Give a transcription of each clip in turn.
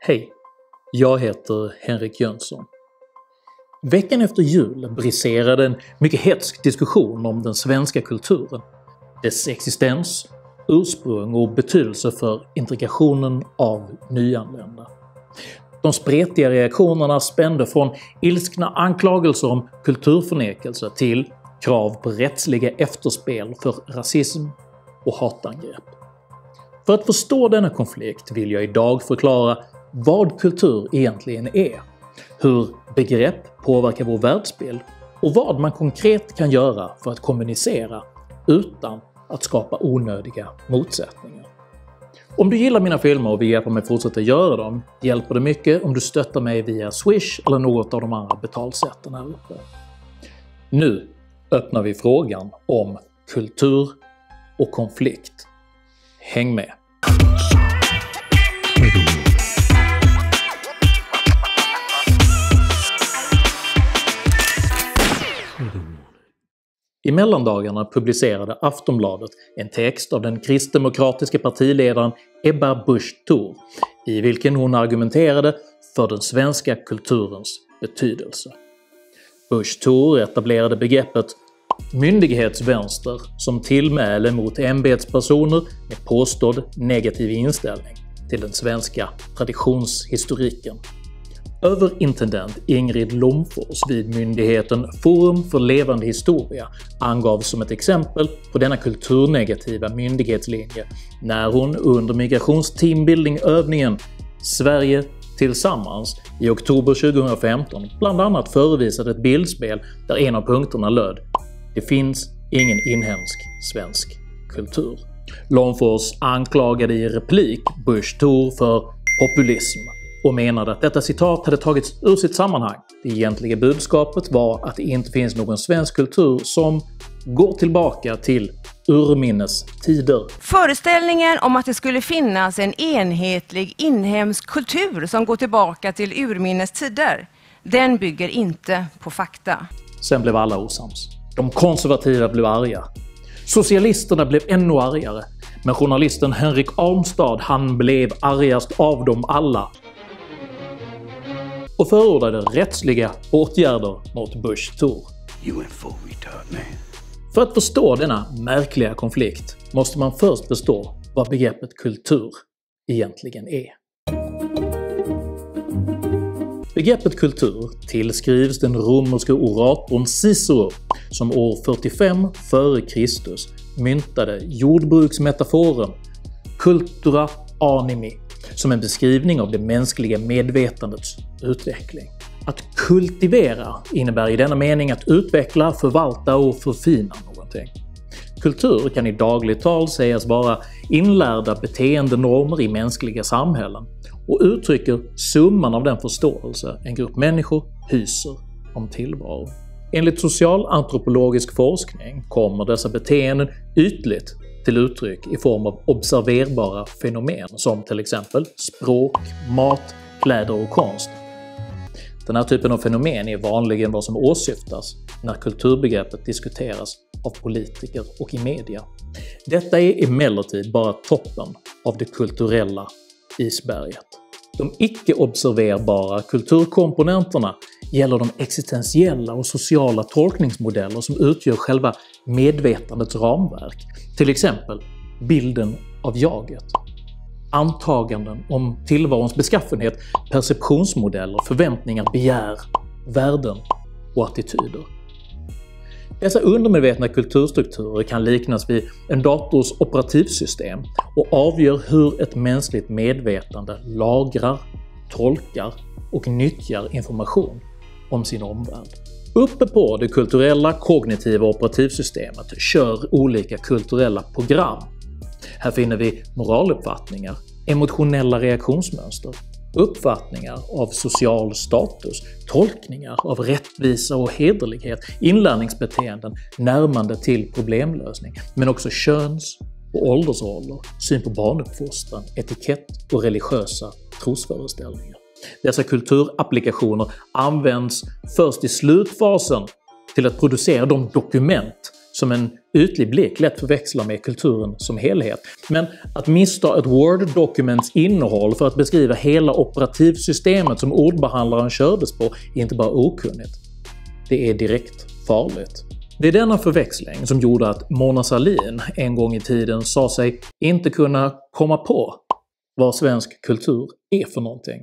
Hej, jag heter Henrik Jönsson. Veckan efter jul briserade en mycket hätsk diskussion om den svenska kulturen, dess existens, ursprung och betydelse för integrationen av nyanlända. De spretiga reaktionerna spände från ilskna anklagelser om kulturförnekelse till krav på rättsliga efterspel för rasism och hatangrepp. För att förstå denna konflikt vill jag idag förklara vad kultur egentligen är, hur begrepp påverkar vår världsbild och vad man konkret kan göra för att kommunicera utan att skapa onödiga motsättningar. Om du gillar mina filmer och vill hjälpa mig fortsätta göra dem, hjälper det mycket om du stöttar mig via Swish eller något av de andra betalsätten här uppe. Nu öppnar vi frågan om kultur och konflikt. Häng med! I mellandagarna publicerade Aftonbladet en text av den kristdemokratiska partiledaren Ebba Busch Thor, i vilken hon argumenterade för den svenska kulturens betydelse. Busch Thor etablerade begreppet myndighetsvänster som tillmäle mot ämbetspersoner med påstådd negativ inställning till den svenska traditionshistoriken. Överintendent Ingrid Lomfors vid myndigheten Forum för levande historia angav som ett exempel på denna kulturnegativa myndighetslinje när hon under migrationsteambuilding-övningen Sverige tillsammans i oktober 2015 bland annat förevisade ett bildspel där en av punkterna löd “Det finns ingen inhemsk svensk kultur”. Lomfors anklagade i replik Busch Thor för populism och menade att detta citat hade tagits ur sitt sammanhang. Det egentliga budskapet var att det inte finns någon svensk kultur som går tillbaka till urminnes tider. Föreställningen om att det skulle finnas en enhetlig inhemsk kultur som går tillbaka till urminnes tider, den bygger inte på fakta. Sen blev alla osams. De konservativa blev arga. Socialisterna blev ännu argare. Men journalisten Henrik Arnstad, han blev argast av dem alla och förordade rättsliga åtgärder mot Busch Thor. För att förstå denna märkliga konflikt måste man först förstå vad begreppet kultur egentligen är. Begreppet kultur tillskrivs den romerska oratorn Cicero som år 45 f.Kr. myntade jordbruksmetaforen cultura animi som en beskrivning av det mänskliga medvetandets utveckling. Att kultivera innebär i denna mening att utveckla, förvalta och förfina någonting. Kultur kan i dagligt tal sägas vara inlärda beteendenormer i mänskliga samhällen och uttrycker summan av den förståelse en grupp människor hyser om tillvaron. Enligt socialantropologisk forskning kommer dessa beteenden ytligt till uttryck i form av observerbara fenomen som till exempel språk, mat, kläder och konst. Den här typen av fenomen är vanligen vad som åsyftas när kulturbegreppet diskuteras av politiker och i media. Detta är emellertid bara toppen av det kulturella isberget. De icke-observerbara kulturkomponenterna gäller de existentiella och sociala tolkningsmodeller som utgör själva medvetandets ramverk, till exempel bilden av jaget, antaganden om tillvarons beskaffenhet, perceptionsmodeller, förväntningar, begär, värden och attityder. Dessa undermedvetna kulturstrukturer kan liknas vid en dators operativsystem och avgör hur ett mänskligt medvetande lagrar, tolkar och nyttjar information om sin omvärld. Uppe på det kulturella kognitiva operativsystemet kör olika kulturella program. Här finner vi moraluppfattningar, emotionella reaktionsmönster, uppfattningar av social status, tolkningar av rättvisa och hederlighet, inlärningsbeteenden, närmande till problemlösning, men också köns- och åldersroller, syn på barnuppfostran, etikett och religiösa trosföreställningar. Dessa kulturapplikationer används först i slutfasen till att producera de dokument som en ytlig blick lätt förväxlar med kulturen som helhet. Men att missta ett Word-dokuments innehåll för att beskriva hela operativsystemet som ordbehandlaren kördes på är inte bara okunnigt. Det är direkt farligt. Det är denna förväxling som gjorde att Mona Sahlin en gång i tiden sa sig inte kunna komma på vad svensk kultur är för någonting.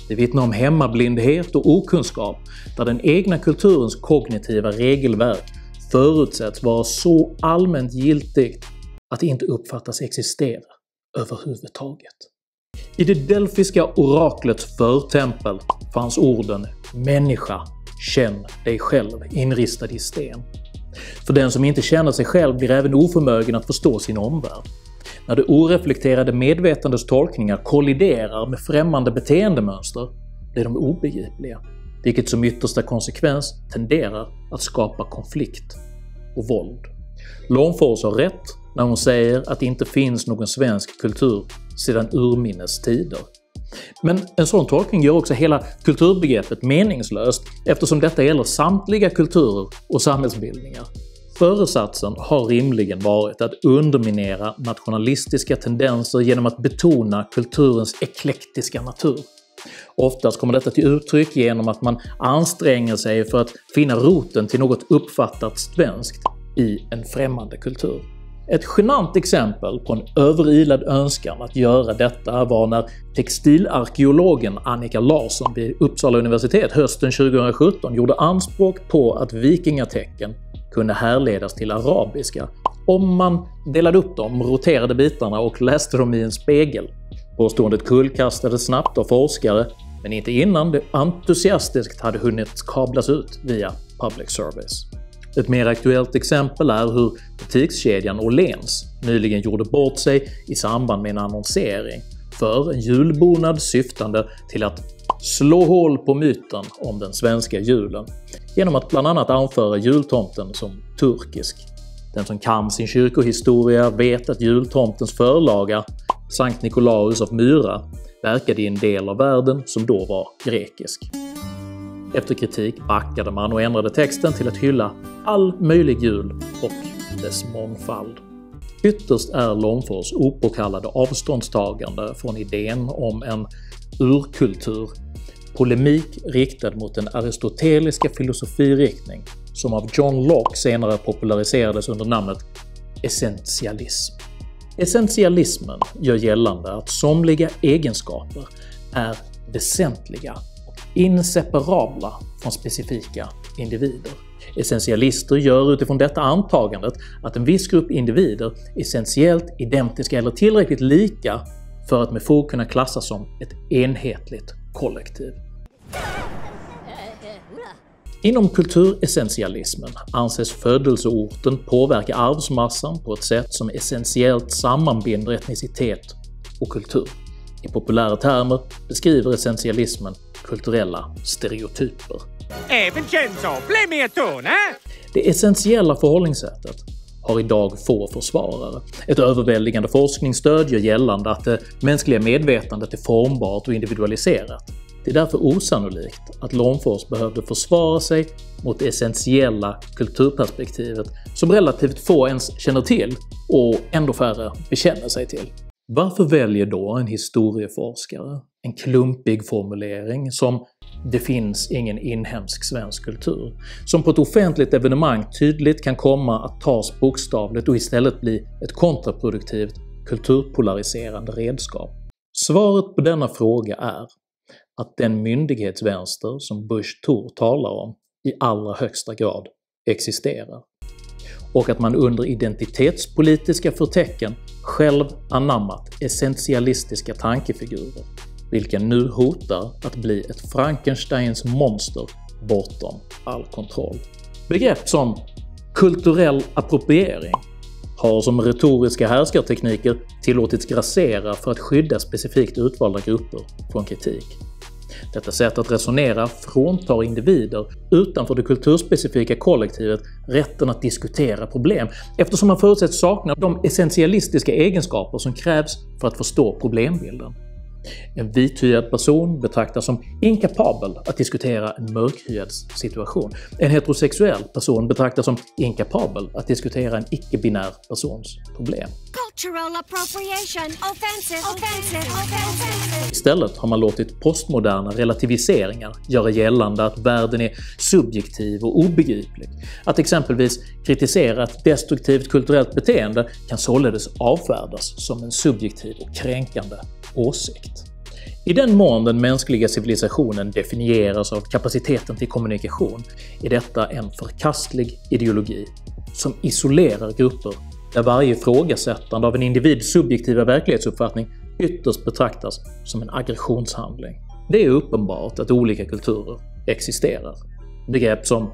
Det vittnar om hemmablindhet och okunskap där den egna kulturens kognitiva regelverk förutsätts vara så allmänt giltigt att det inte uppfattas existera överhuvudtaget. I det delfiska oraklets förtempel fanns orden “människa, känn dig själv” inristad i sten. För den som inte känner sig själv blir även oförmögen att förstå sin omvärld. När det oreflekterade medvetandets tolkningar kolliderar med främmande beteendemönster blir de obegripliga, vilket som yttersta konsekvens tenderar att skapa konflikt och våld. Långfors har rätt när hon säger att det inte finns någon svensk kultur sedan urminnes tider. Men en sån tolkning gör också hela kulturbegreppet meningslöst eftersom detta gäller samtliga kulturer och samhällsbildningar. Föresatsen har rimligen varit att underminera nationalistiska tendenser genom att betona kulturens eklektiska natur. Oftast kommer detta till uttryck genom att man anstränger sig för att finna roten till något uppfattat svenskt i en främmande kultur. Ett genant exempel på en överilad önskan att göra detta var när textilarkeologen Annika Larsson vid Uppsala universitet hösten 2017 gjorde anspråk på att vikingatecken kunde härledas till arabiska om man delade upp de roterade bitarna och läste dem i en spegel. Påståendet kullkastades snabbt av forskare, men inte innan det entusiastiskt hade hunnit kablas ut via public service. Ett mer aktuellt exempel är hur butikskedjan Åhléns nyligen gjorde bort sig i samband med en annonsering för en julbonad syftande till att slå hål på myten om den svenska julen genom att bland annat anföra jultomten som turkisk. Den som kan sin kyrkohistoria vet att jultomtens förlaga, Sankt Nikolaus av Myra, verkade i en del av världen som då var grekisk. Efter kritik backade man och ändrade texten till att hylla all möjlig jul och dess mångfald. Ytterst är Långfors opåkallade avståndstagande från idén om en urkultur polemik riktad mot den aristoteliska filosofiriktning som av John Locke senare populariserades under namnet essentialism. Essentialismen gör gällande att somliga egenskaper är väsentliga och inseparabla från specifika individer. Essentialister gör utifrån detta antagandet att en viss grupp individer är essentiellt identiska eller tillräckligt lika för att med fog kunna klassas som ett enhetligt kollektiv. Inom kulturessentialismen anses födelseorten påverka arvsmassan på ett sätt som essentiellt sammanbinder etnicitet och kultur. I populära termer beskriver essentialismen kulturella stereotyper. Det essentiella förhållningssättet har idag få försvarare. Ett överväldigande forskningsstöd gör gällande att det mänskliga medvetandet är formbart och individualiserat. Det är därför osannolikt att Långfors behövde försvara sig mot det essentiella kulturperspektivet som relativt få ens känner till och ändå färre bekänner sig till. Varför väljer då en historieforskare en klumpig formulering som “det finns ingen inhemsk svensk kultur” som på ett offentligt evenemang tydligt kan komma att tas bokstavligt och istället bli ett kontraproduktivt kulturpolariserande redskap? Svaret på denna fråga är att den myndighetsvänster som Busch Thor talar om i allra högsta grad existerar. Och att man under identitetspolitiska förtecken själv anammat essentialistiska tankefigurer, vilka nu hotar att bli ett Frankensteins monster bortom all kontroll. Begrepp som kulturell appropriering har som retoriska härskartekniker tillåtits grassera för att skydda specifikt utvalda grupper från kritik. Detta sätt att resonera fråntar individer utanför det kulturspecifika kollektivet rätten att diskutera problem eftersom man förutsätts sakna de essentialistiska egenskaper som krävs för att förstå problembilden. En vithyad person betraktas som inkapabel att diskutera en mörkhyad situation. En heterosexuell person betraktas som inkapabel att diskutera en icke-binär persons problem. Cultural appropriation. Offensive. Istället har man låtit postmoderna relativiseringar göra gällande att världen är subjektiv och obegriplig. Att exempelvis kritisera ett destruktivt kulturellt beteende kan således avfärdas som en subjektiv och kränkande åsikt. I den mån den mänskliga civilisationen definieras av kapaciteten till kommunikation är detta en förkastlig ideologi som isolerar grupper där varje ifrågasättande av en individs subjektiva verklighetsuppfattning ytterst betraktas som en aggressionshandling. Det är uppenbart att olika kulturer existerar. Begrepp som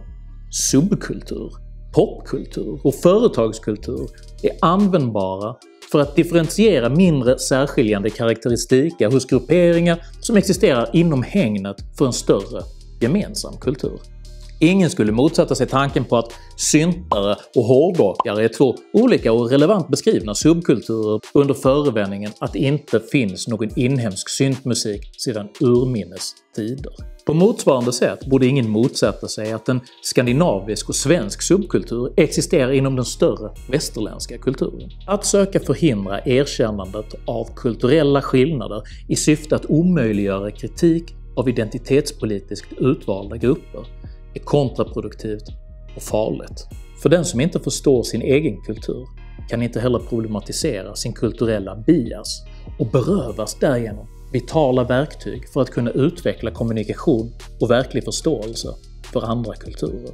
subkultur, popkultur och företagskultur är användbara för att differentiera mindre särskiljande karaktäristika hos grupperingar som existerar inom hägnet för en större gemensam kultur. Ingen skulle motsätta sig tanken på att syntare och hårdrockare är två olika och relevant beskrivna subkulturer under förevändningen att det inte finns någon inhemsk syntmusik sedan urminnes tider. På motsvarande sätt borde ingen motsätta sig att en skandinavisk och svensk subkultur existerar inom den större västerländska kulturen. Att söka förhindra erkännandet av kulturella skillnader i syfte att omöjliggöra kritik av identitetspolitiskt utvalda grupper är kontraproduktivt och farligt. För den som inte förstår sin egen kultur kan inte heller problematisera sin kulturella bias och berövas därigenom vitala verktyg för att kunna utveckla kommunikation och verklig förståelse för andra kulturer.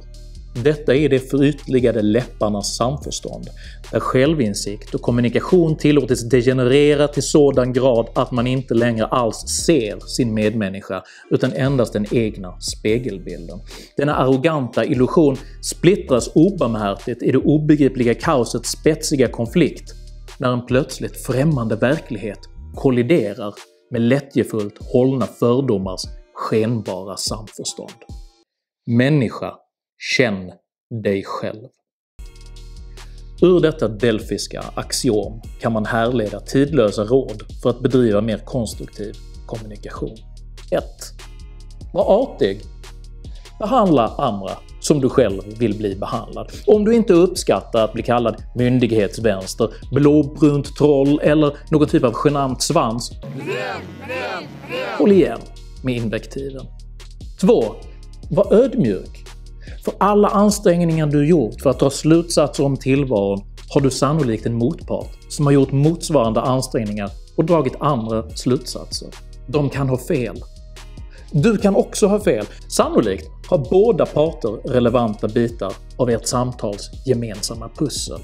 Detta är det förytligade läpparnas samförstånd, där självinsikt och kommunikation tillåtits degenerera till sådan grad att man inte längre alls ser sin medmänniska utan endast den egna spegelbilden. Denna arroganta illusion splittras obarmhärtigt i det obegripliga kaosets spetsiga konflikt när en plötsligt främmande verklighet kolliderar med lättjefullt hållna fördomars skenbara samförstånd. Människa, känn dig själv. Ur detta delfiska axiom kan man härleda tidlösa råd för att bedriva mer konstruktiv kommunikation. 1. Var artig. Behandla andra som du själv vill bli behandlad. Om du inte uppskattar att bli kallad myndighetsvänster, blåbrunt troll eller någon typ av genant svans, håll igen med invektiven. 2. Var ödmjuk. För alla ansträngningar du gjort för att dra slutsatser om tillvaron har du sannolikt en motpart som har gjort motsvarande ansträngningar och dragit andra slutsatser. De kan ha fel. Du kan också ha fel. Sannolikt har båda parter relevanta bitar av ert samtals gemensamma pussel.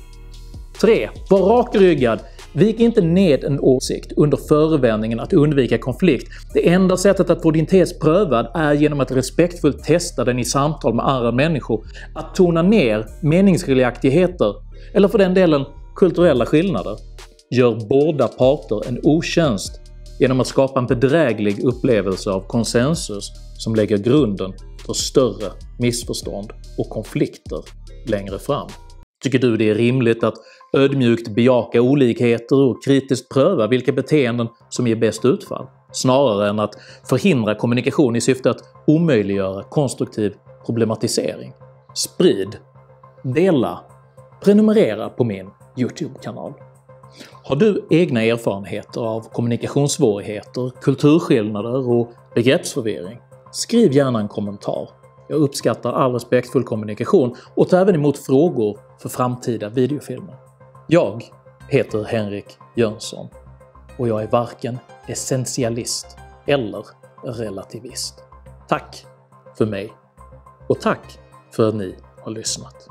3. Var rakryggad. Vik inte ned en åsikt under förevändningen att undvika konflikt. Det enda sättet att få din tes prövad är genom att respektfullt testa den i samtal med andra människor. Att tona ner meningsskiljaktigheter, eller för den delen kulturella skillnader, gör båda parter en otjänst genom att skapa en bedräglig upplevelse av konsensus som lägger grunden för större missförstånd och konflikter längre fram. Tycker du det är rimligt att ödmjukt bejaka olikheter och kritiskt pröva vilka beteenden som ger bäst utfall, snarare än att förhindra kommunikation i syfte att omöjliggöra konstruktiv problematisering? Sprid, dela, prenumerera på min YouTube-kanal. Har du egna erfarenheter av kommunikationssvårigheter, kulturskillnader och begreppsförvirring? Skriv gärna en kommentar. Jag uppskattar all respektfull kommunikation och tar även emot frågor för framtida videofilmer. Jag heter Henrik Jönsson och jag är varken essentialist eller relativist. Tack för mig och tack för att ni har lyssnat.